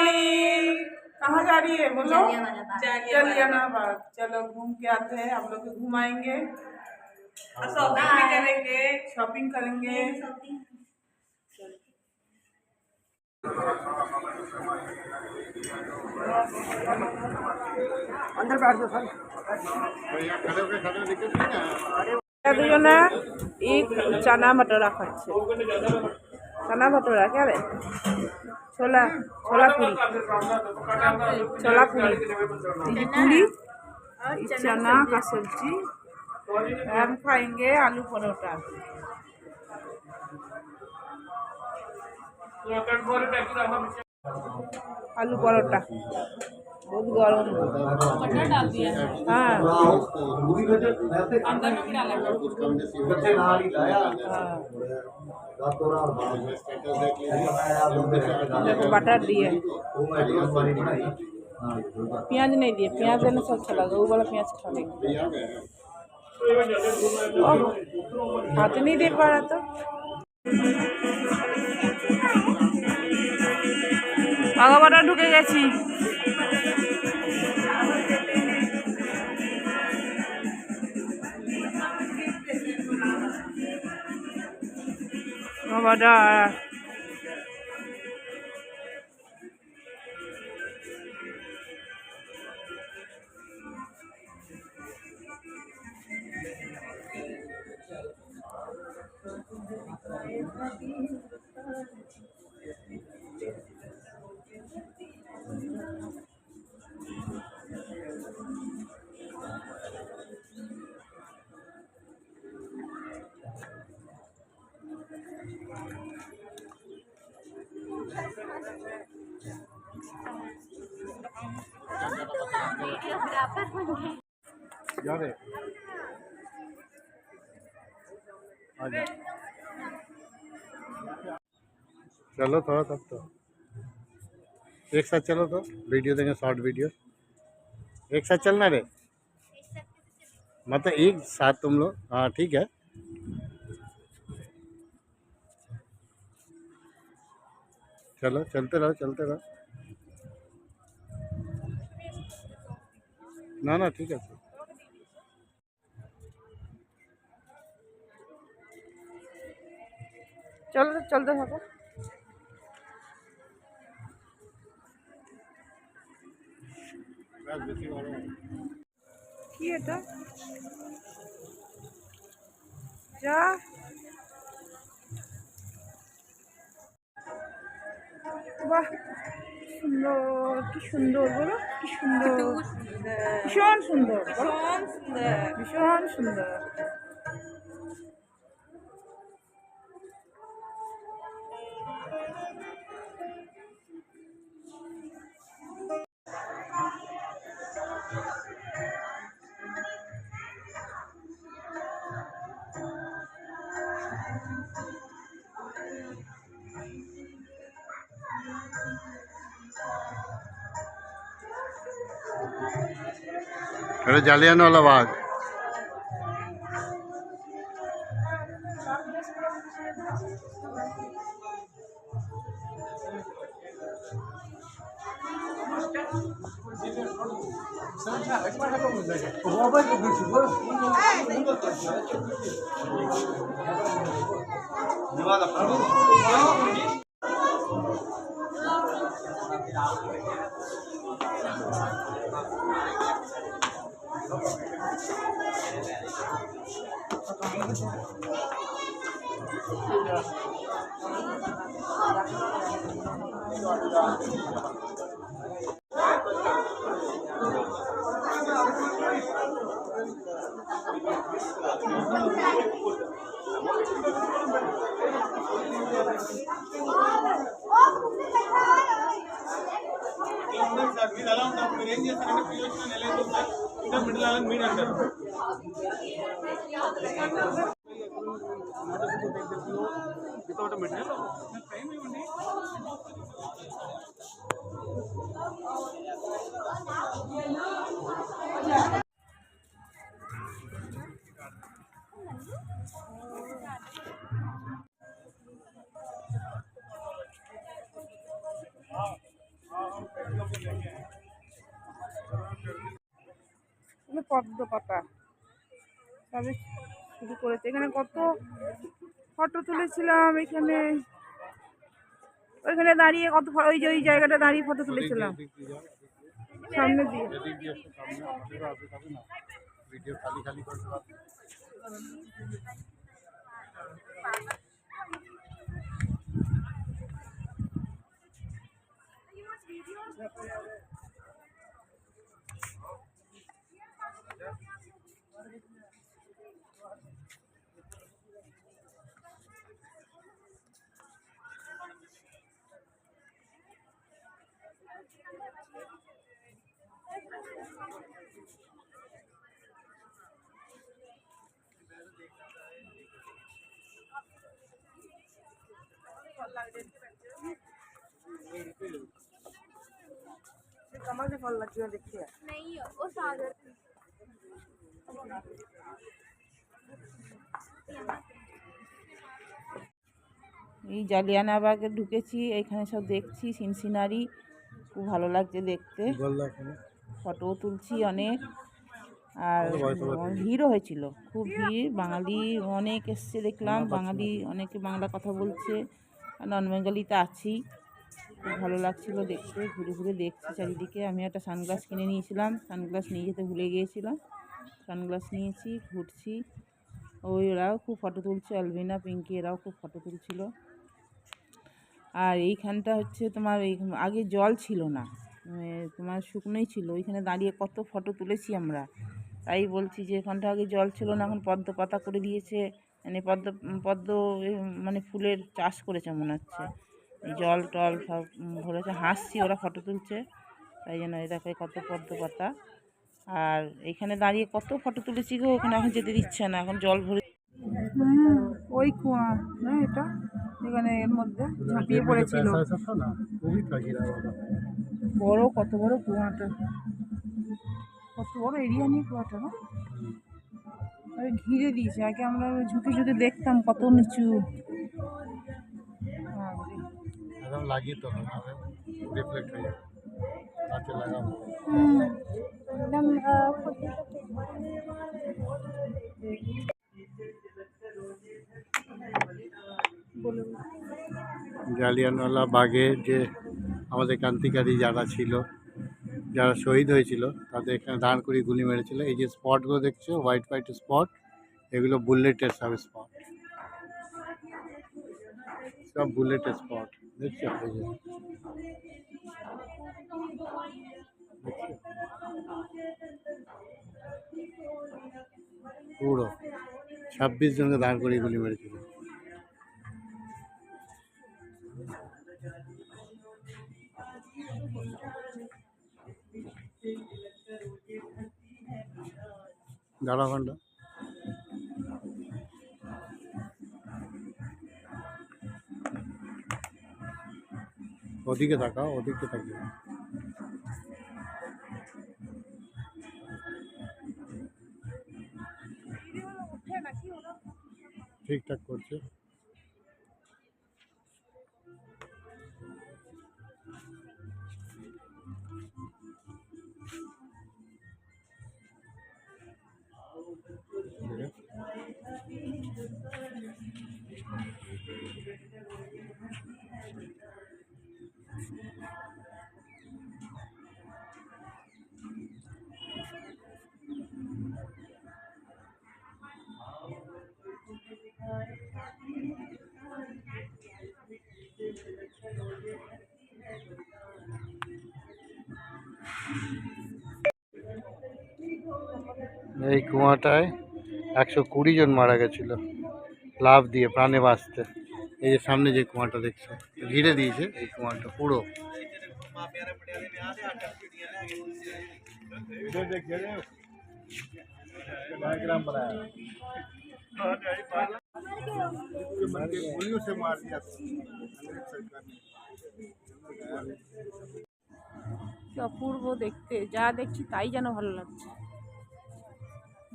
Morning. कहाँ जा रही है बोलो? जलियानाबाग। चलो घूम के आते हैं, आप लोग को घुमाएंगे, शॉपिंग भी करेंगे, शॉपिंग करेंगे। अंदर बैठ दो सर। দুজনে एक चना भटोरा खाচ্ছে। चना भटोरा क्या रे? छोला छोला पूरी, छोला पूरी, ये पूरी, चना का सब्जी। हम खाएंगे आलू परोठा। आलू परोठा बहुत गरम बटर डाल दिया है। हाँ अंदर में भी डाला है। देखो बटर दिए, प्याज नहीं दिए, प्याज देने से अच्छा लगा, वो वाला प्याज खा लेंगे। हाथ नहीं दे पा रहा तो আগবাটা ঢুকে গেছি। আগবাটা चलो थोड़ा तब तो एक साथ चलो, तो वीडियो देंगे, शॉर्ट वीडियो। एक साथ चलना रे, मतलब एक साथ तुम लोग। हाँ ठीक है, चलो चलते रहो चलते रहो। ना ना ठीक है। চলো চলতে থাকো। কি এটা? যা বাহ সুন্দর, কি সুন্দর বলো, কি সুন্দর, ভীষণ সুন্দর, ভীষণ সুন্দর, ভীষণ সুন্দর। अरे जालियानवाला बाग। পদ্ম পাতা সবে শুরু করেছে। এখানে কত ফটো তুলেছিলাম, এখানে ওইখানে দাঁড়িয়ে কত ওই যে ওই জায়গাটা দাঁড়িয়ে ফটো তুলেছিলাম সামনে দিয়ে। ভিডিও খালি খালি করতে পারবে। कमल से फल लगी है देखिए नहीं वो सागर এই জালিয়ানাবাগে ঢুকেছি, এখানে সব দেখছি সিনসিনারি, খুব ভালো লাগছে দেখতে, ফটোও তুলছি অনেক। আর ভিড়ও হয়েছিল, খুব ভিড়, বাঙালি অনেক এসছে দেখলাম, বাঙালি অনেকে বাংলা কথা বলছে, আর নন বেঙ্গলি তো আছেই। খুব ভালো লাগছিল দেখতে, ঘুরে ঘুরে দেখছি চারিদিকে। আমি একটা সানগ্লাস কিনে নিয়েছিলাম, সানগ্লাস নিয়ে যেতে ভুলে গিয়েছিলাম, সানগ্লাস নিয়েছি, ঘুরছি। ওরাও খুব ফটো তুলছে, অ্যালবিনা, পিঙ্কি এরাও খুব ফটো তুলছিল। আর এইখানটা হচ্ছে তোমার এই আগে জল ছিল না, তোমার শুকনোই ছিল, ওইখানে দাঁড়িয়ে কত ফটো তুলেছি আমরা। তাই বলছি যে এখানটা আগে জল ছিল না, এখন পদ্ম পাতা করে দিয়েছে, মানে পদ্ম পদ্ম মানে ফুলের চাষ করেছে মনে হচ্ছে, জল টল সব ভরেছে। হাসছি, ওরা ফটো তুলছে, তাই জন্য এই দেখো কত পদ্ম পাতা। আর এখানে দাঁড়িয়ে কত ফটো তুলেছি গো, ওখানে এখন যেতে দিচ্ছে না, এখন জল ভরে। ওই কুয়া না এটা, এখানে এর মধ্যে ঝাঁপিয়ে পড়েছিল, বড় কত বড় কুয়াটা, কত বড় এরিয়া নিয়ে কুয়াটা না, ঘিরে দিয়েছে। আগে আমরা ঝুঁকে ঝুঁকে দেখতাম কত নিচু। লাগিয়ে তো রিফ্লেক্ট হয়ে যাবে, গাছে লাগাবো। জালিয়ানওয়ালা বাগে যে আমাদের ক্রান্তিকারী যারা ছিল, যারা শহীদ হয়েছিল, তাদের এখানে দাঁড় করিয়ে গুলি মেরেছিল। এই যে স্পটগুলো দেখছো, হোয়াইট হোয়াইট স্পট, এগুলো বুলেটের সব স্পট, সব বুলেটের স্পট দেখছো, এই যে পুরো 26 জনকে দাঁড় করিয়ে গুলি মেরেছিল। দাঁড়া ঘন্টা ওদিকে তাকাও, ওদিকে থাকবে। ঠিকঠাক করছে। এই কুয়াটায় 120 জন মারা গেছিল লাফ দিয়ে প্রাণে বাঁচতে। এই যে সামনে যে কুয়াটা দেখছো, ঘিরে দিয়েছে এই কুয়াটা পুরো। অপূর্ব দেখতে, যা দেখছি তাই যেন ভালো লাগছে।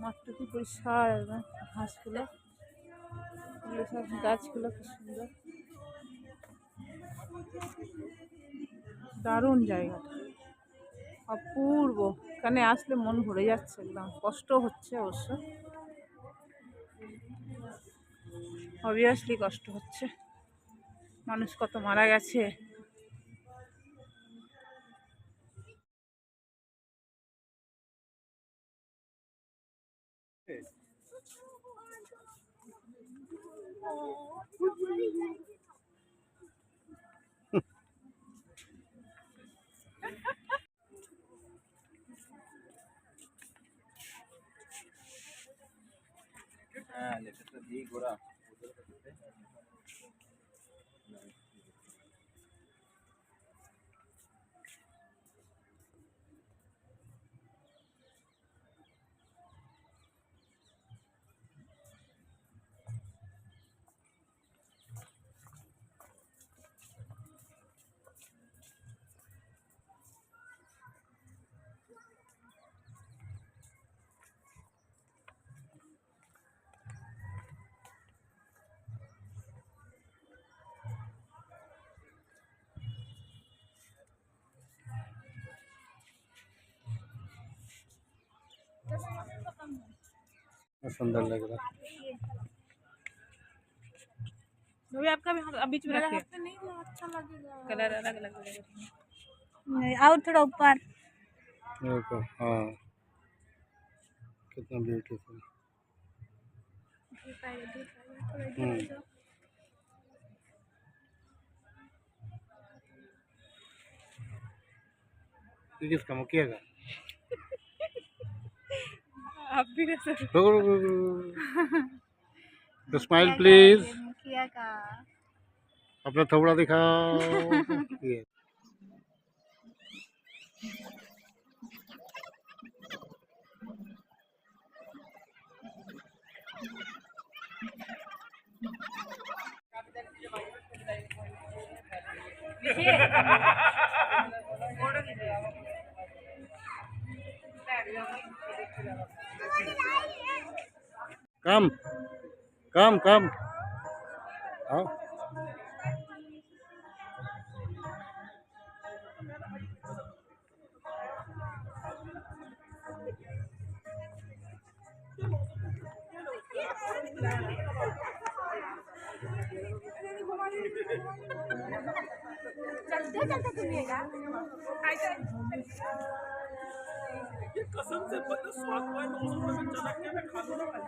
মাঠটা কি পরিষ্কার, একদম ঘাসগুলো, সব গাছগুলো কি সুন্দর, দারুণ জায়গাটা, অপূর্ব। এখানে আসলে মন ভরে যাচ্ছে, একদম কষ্ট হচ্ছে অবশ্য, অবভিয়াসলি কষ্ট হচ্ছে, মানুষ কত মারা গেছে। सुंदर लग रहा है। भाभी आपका भी बीच में रखिए, नहीं वो अच्छा लगेगा, कलर अलग अलग लगेगा। नहीं, और थोड़ा ऊपर। देखो हाँ कितना ब्यूटीफुल। किसका मुखिया का? आप भी कैसे? तो स्माइल प्लीज। मुखिया का अपना थोबड़ा दिखाओ। ये कम कम कम आओ। चलते चलते घूमिएगा। कसम से बता स्वाद हुआ है 200 रुपए में चला के मैं खा लूंगा।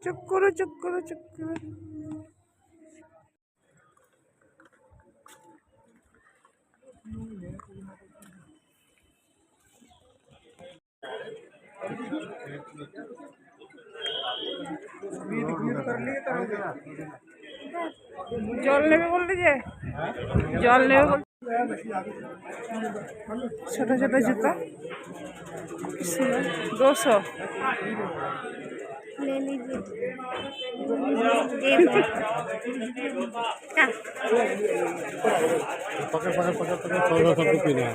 চুপ করো চুপ করো চুপ করো। জল নেবে বললে যে জল নেবে বল। ছোট ছোট জুতো 200 ले लीजिए। ये लो। क्या? पकड़ पकड़ पकड़ पकड़ 1400 रुपये पीना है।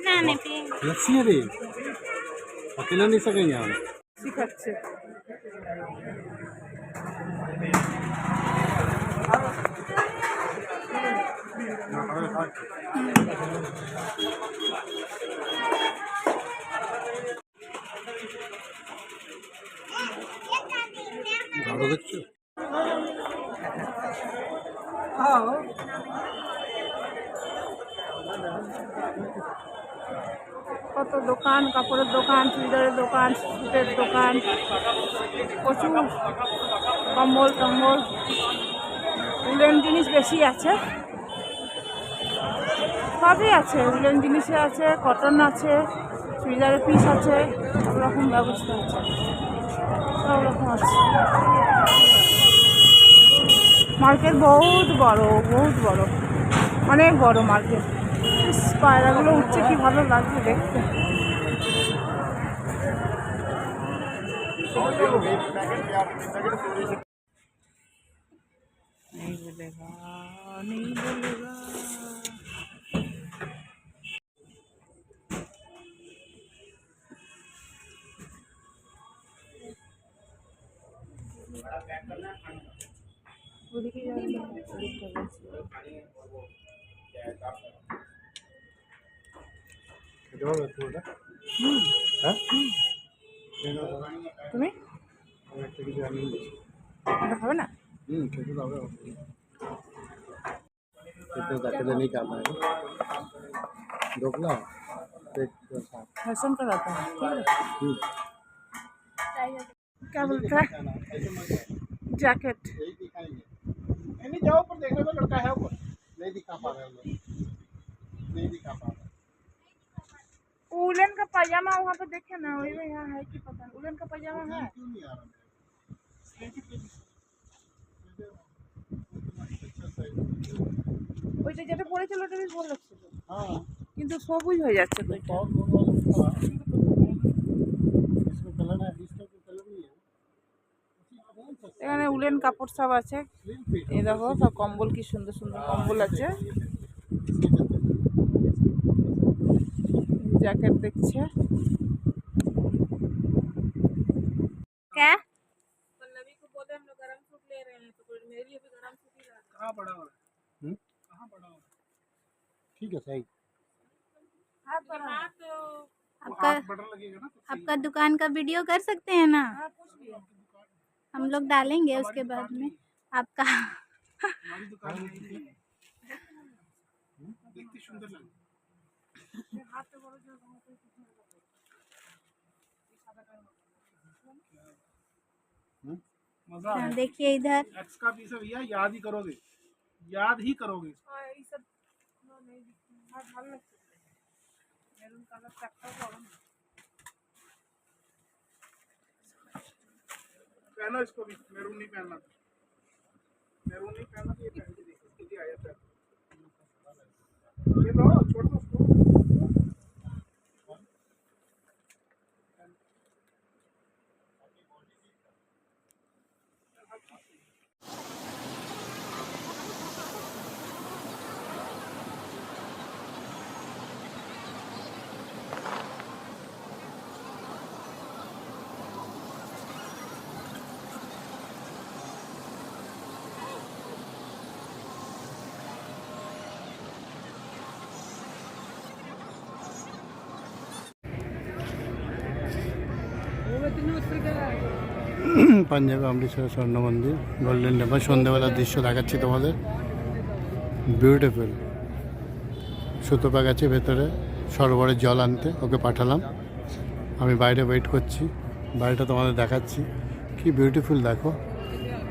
ना नहीं पिएंगे। लस्सी है रे अकेला नहीं सकेंगे हम। শিখাচ্ছে। ফটো দেখছো? কত দোকান, কাপড়ের দোকান, চুড়িদারের দোকান, স্যুটের দোকান, প্রচুর কম্বল টম্বল, উলেন জিনিস বেশি আছে, সবই আছে। উলেন জিনিসে আছে, কটন আছে, চুড়িদারের পিস আছে, সব রকম ব্যবস্থা আছে, সব রকম আছে। মার্কেট বহুত বড়, অনেক বড় মার্কেট। পায়রাগুলো উঠছে, কি ভালো লাগছে দেখতে। नहीं बोलेगा, नहीं बोलेगा। ওদিকে যাবে না, ওদিকটা বলছি। খেতে পারবে পুরোটা? হ্যাঁ তুমি আমি একটা কিছু আনিয়ে দিচ্ছি। এটা খাবে না? খেতে তো হবে, खेते जाके नहीं काम है ढोकला पेट का साफ। फैशन कराता है, ठीक है। क्या बोलता है? जैकेट यही दिखाएंगे। नहीं जाओ ऊपर देखने में, लड़का है ऊपर, नहीं दिखा पा रहे हैं लोग, नहीं दिखा पा रहे। उलन का पजामा वहाँ पे देखे ना, वही में यहाँ है कि पता नहीं। उलन का पजामा है, क्यों नहीं आ रहा ওইটা যেটা পড়েছিল ওটা বেশ ভালো লাগছিল, हाँ কিন্তু সবুজ হয়ে যাচ্ছে তো এটা। इसमें कलर है, इसका कोई कलर नहीं है। এখানে উলেন কাপড় সব আছে। এই দেখো সব কম্বল, কি সুন্দর সুন্দর কম্বল আছে। জ্যাকেট দেখছে। क्या? पल्लवी को बोले हम लोग गरम सूट ले रहे हैं, तो मेरे लिए भी गरम सूट ही ला दो। कहाँ पड़ा हुआ है? कहाँ पड़ा हुआ है? ठीक है सही। हाथ पर हाथ आपका बटन लगेगा ना तो आपका दुकान का वीडियो कर सकते हैं ना? कुछ भी है। हम लोग डालेंगे उसके बाद में आपका। हमारी दुकान में देखती सुंदर लगे। मजा हाँ, देखिए इधर एक्स का पीस है भैया, याद ही करोगे, याद ही करोगे। हाँ, ये सब नहीं हाँ भालो লাগছে। মেরুন কালার চারটাও গরম। पहनो इसको भी, मैरून नहीं पहनना, मैरून नहीं पहनना तो ये पहन के देखो सीधी आ जाता है। ये लो, छोड़ दो उसको। পাঞ্জাবে অমৃতসর স্বর্ণ মন্দির, গোল্ডেন টেম্পল। সন্ধ্যেবেলার দৃশ্য দেখাচ্ছি তোমাদের, বিউটিফুল। সুতপা গেছে ভেতরে সরোবরের জল আনতে, ওকে পাঠালাম। আমি বাইরে ওয়েট করছি, বাড়িটা তোমাদের দেখাচ্ছি। কি বিউটিফুল দেখো,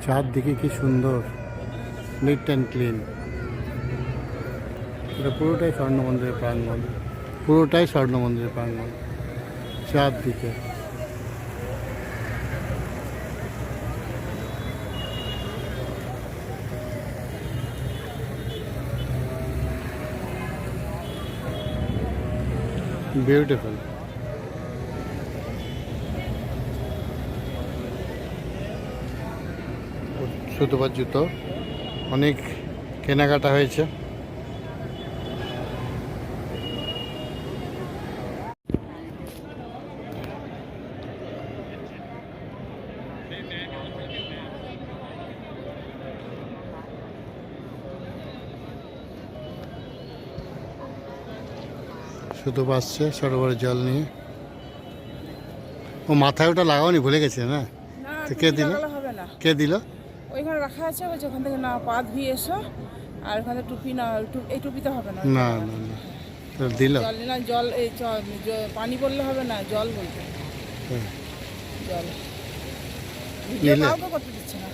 চারদিকে কি সুন্দর, নিট অ্যান্ড ক্লিন। এটা পুরোটাই স্বর্ণ মন্দিরের প্রাঙ্গণ, পুরোটাই স্বর্ণ মন্দিরের প্রাঙ্গণ, চারদিকে। বিউটিফুল। সুতোবার জুতো, অনেক কেনাকাটা হয়েছে। শুধু আসছে সরোবরের জল নিয়ে। ও মাথায় ওটা লাগাওনি, ভুলে গেছে না? তো কে দিল? হবে না। কে দিল? ওইখানে রাখা আছে, বলছে ওখান থেকে না পা ধুয়ে এসো, আর ওখানে টুপি না, এই টুপিতে হবে না। না না না, তো দিল? জল না, জল এই পানি বললে হবে না, জল বলতে, হ্যাঁ, জল। ভিডিও নিলে? কাউকে করতে দিচ্ছে না,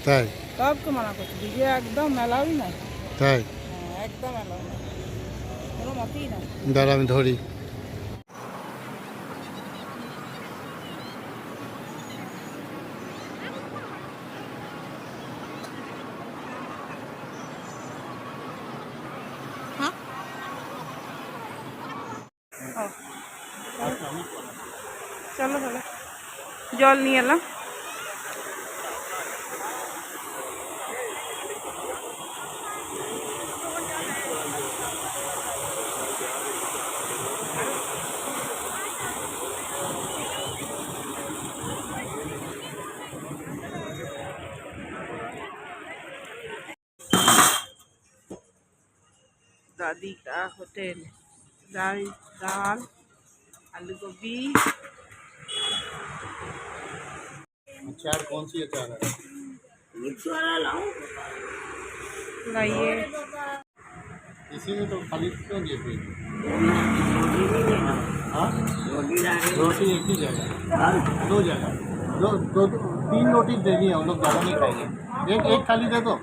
তাই? কাউকে মানা করছে, ভিডিও একদম অ্যালাউই নাই। তাই? হ্যাঁ, একদম অ্যালাউ নাই, কোনো মতেই না। দাঁড়া আমি ধরি। চলো তাহলে, জল নিয়ে এলাম। दादी का होटल, दाल दाल आलू गोभी। अचार कौन सी अचार है? लाइए, इसी में तो खाली क्यों दिए थे? हाँ, रोटी एक ही जगह, 2 जगह, 3 रोटी देनी है, हम लोग ज़्यादा नहीं खाएंगे। एक थाली दे दो।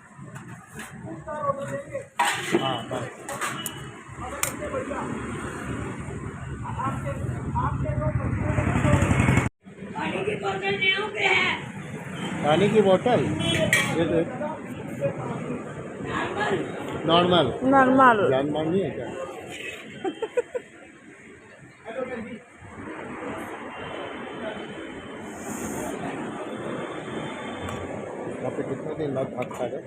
हाँ बस। पानी की बोतल ये दे। Normal normal. जानवर नहीं है क्या? यहाँ पे कितने दिन बाद भात खा रहे?